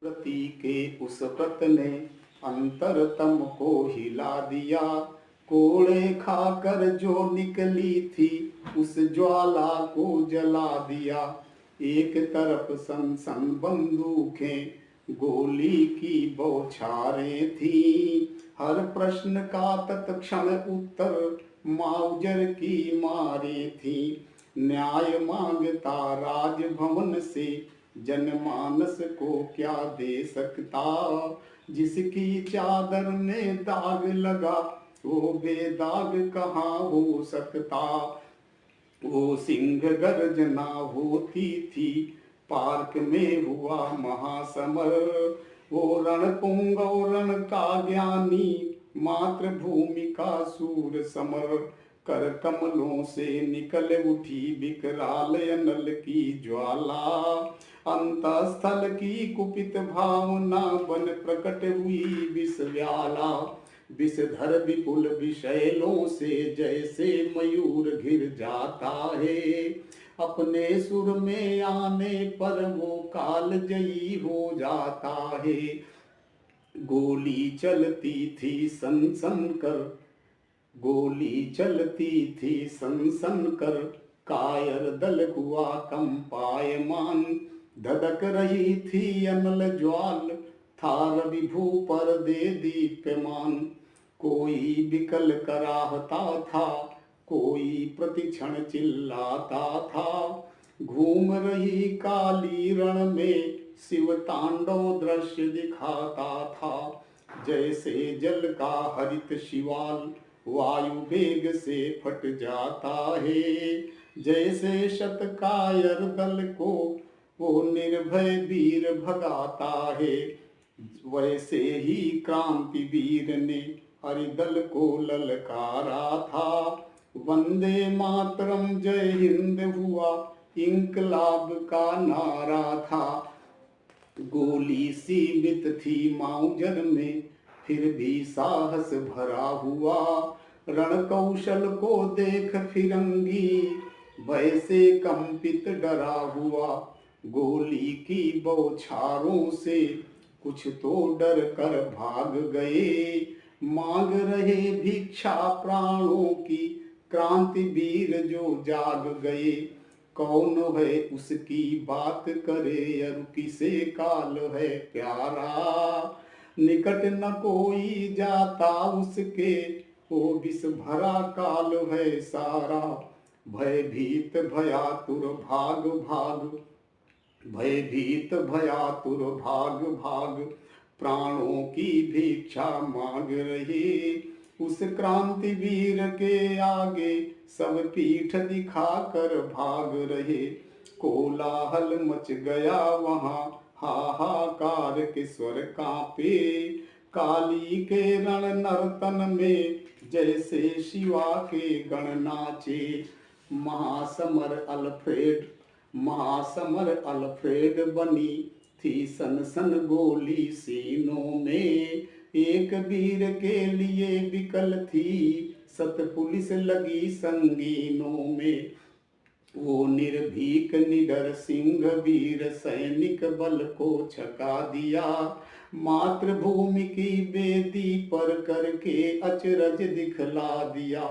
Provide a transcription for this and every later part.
प्रति के उस व्रत ने अंतरतम को हिला दिया। कोड़े खाकर जो निकली थी उस ज्वाला को जला दिया। एक तरफ सन सन बंदूकें गोली की बौछारें थी। हर प्रश्न का तत्क्षण उत्तर माउजर की मारे थी। न्याय मांगता राजभवन से जनमानस को क्या दे सकता। जिसकी चादर में दाग लगा वो बेदाग कहाँ हो सकता। वो सिंह गर्जना होती थी पार्क में हुआ महासमर। वो रणपुंगव रण का ज्ञानी मातृभूमि का सूर समर। कर कमलों से निकल उठी विकराल अनल की ज्वाला। अंतस्थल की कुपित भावना बन प्रकट हुई विषव्याला। विषधर विपुल विशैलों से जैसे मयूर घिर जाता है। अपने सुर में आने पर वो काल जयी हो जाता है। गोली चलती थी सन सन कर, गोली चलती थी सन सन कर। कायर दल हुआ कंपायमान। धधक रही थी अनल ज्वाल था रविभू पर दे दीप्यमान। कोई विकल कराहता था कोई प्रतिक्षण चिल्लाता था। घूम रही काली रण में शिव तांडव दृश्य दिखाता था। जैसे जल का हरित शिवाल वायु वेग से फट जाता है। जैसे शतकायर दल को वो निर्भय वीर भगाता है। वैसे ही क्रांति वीर ने हरिदल को ललकारा था। वंदे मातरम जय हिंद हुआ इंकलाब का नारा था। गोली सीमित थी माउजर में फिर भी साहस भरा हुआ। रण कौशल को देख फिरंगी भय से कंपित डरा हुआ। गोली की बौछारों से कुछ तो डर कर भाग गए। मांग रहे भिक्षा प्राणों की क्रांति वीर जो जाग गए। कौन है उसकी बात करे अरु किसे काल है प्यारा। निकट न कोई जाता उसके वो विष भरा काल है सारा। भयभीत भयातुर भाग भाग, भयभीत भयातुर भाग भाग। प्राणों की भिक्षा मांग रहे। उस क्रांति वीर के आगे सब पीठ दिखाकर भाग रहे। कोलाहल मच गया वहां हाहाकार के स्वर कांपे। काली के रण नर्तन में जैसे शिवा के गण नाचे। महासमर अल्फ्रेड, महासमर अल्फ्रेड बनी थी सन सन गोली सीनों में। एक वीर के लिए विकल थी सत पुलिस लगी संगीनों में। वो निर्भीक निडर सिंह वीर सैनिक बल को छका दिया। मातृभूमि की बेदी पर करके अचरज दिखला दिया।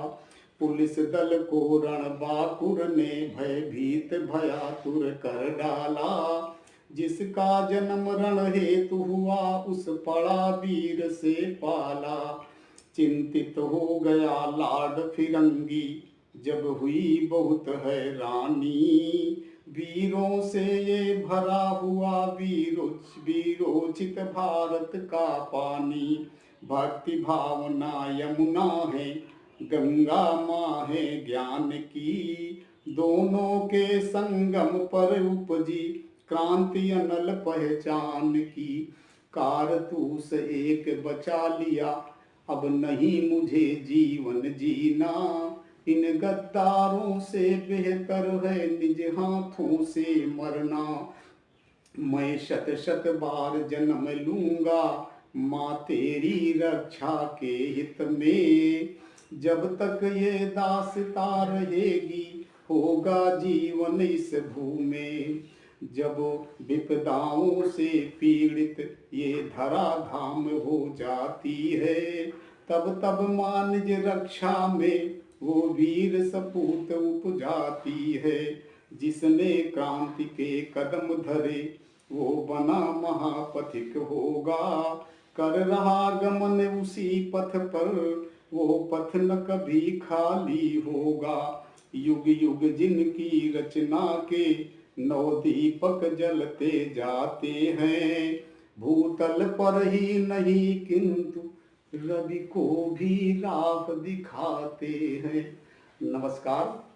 पुलिस दल को रणबांकुर ने भयभीत भयातुर कर डाला। जिसका जन्म रण हेतु हुआ उस पड़ा वीर से पाला। चिंतित हो गया लाड फिरंगी जब हुई बहुत हैरानी। वीरों से ये भरा हुआ वीरोचित भारत का पानी। भक्ति भावना यमुना है गंगा माँ है ज्ञान की। दोनों के संगम पर उपजी क्रांति अनल पहचान की। कारतूस एक बचा लिया अब नहीं मुझे जीवन जीना। इन गद्दारों से बेहतर है निज हाथों से मरना। मैं शत शत बार जन्म लूंगा माँ तेरी रक्षा के हित में। जब तक ये दास्तां रहेगी होगा जीवन इस भूमि में। जब विपदाओं से पीड़ित ये धरा धाम हो जाती है, तब तब मानज रक्षा में वो वीर सपूत उपजाती है। जिसने क्रांति के कदम धरे वो बना महापथिक होगा, कर रहा गमन उसी पथ पर वो पथ न कभी खाली होगा। युग युग जिनकी रचना के नवदीपक जलते जाते हैं, भूतल पर ही नहीं किंतु रवि को भी राह दिखाते हैं। नमस्कार।